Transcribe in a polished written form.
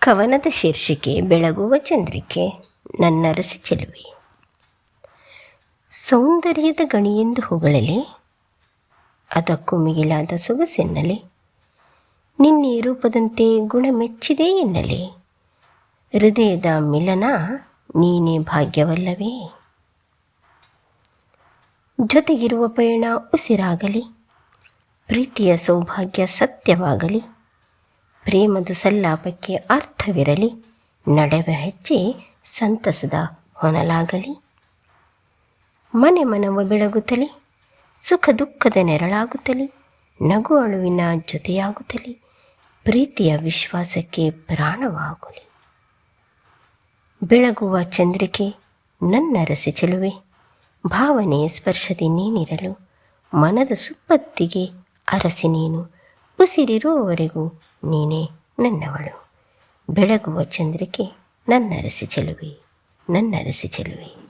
ಕವನದ ಶೀರ್ಷಿಕೆ ಬೆಳಗುವ ಚಂದ್ರಿಕೆ. ನನ್ನರಸಿ ಚೆಲುವೆ. ಸೌಂದರ್ಯದ ಗಣಿಯೆಂದು ಹೊಗಳಲೆ, ಅದಕ್ಕೂ ಮಿಗಿಲಾದ ಸೊಗಸೆನ್ನಲೆ, ನಿನ್ನೆ ರೂಪದಂತೆ ಗುಣ ಮೆಚ್ಚಿದೆ ಎನ್ನಲೆ, ಹೃದಯದ ಮಿಲನ ನೀನೇ ಭಾಗ್ಯವಲ್ಲವೇ. ಜೊತೆಗಿರುವ ಪಯಣ ಉಸಿರಾಗಲಿ, ಪ್ರೀತಿಯ ಸೌಭಾಗ್ಯ ಸತ್ಯವಾಗಲಿ, ಪ್ರೇಮದ ಸಲ್ಲಾಪಕ್ಕೆ ಅರ್ಥವಿರಲಿ, ನಡೆವ ಹೆಜ್ಜೆ ಸಂತಸದ ಹೊನಲಾಗಲಿ. ಮನೆ ಮನವ ಬೆಳಗುತ್ತಲಿ, ಸುಖ ದುಃಖದ ನೆರಳಾಗುತ್ತಲಿ, ನಗು ಅಳುವಿನ ಜೊತೆಯಾಗುತ್ತಲಿ, ಪ್ರೀತಿಯ ವಿಶ್ವಾಸಕ್ಕೆ ಪ್ರಾಣವಾಗಲಿ. ಬೆಳಗುವ ಚಂದ್ರಿಕೆ ನನ್ನರಸಿ ಚೆಲುವೆ, ಭಾವನೆಯ ಸ್ಪರ್ಶದಿ ನೀನಿರಲು, ಮನದ ಸುಪ್ಪತ್ತಿಗೆ ಅರಸಿ ನೀನು, ಉಸಿರಿರುವವರೆಗೂ ನೀನೇ ನನ್ನವಳು. ಬೆಳಗುವ ಚಂದ್ರಿಕೆ ನನ್ನರಸಿ ಚೆಲುವೆ, ನನ್ನರಸಿ ಚೆಲುವೆ.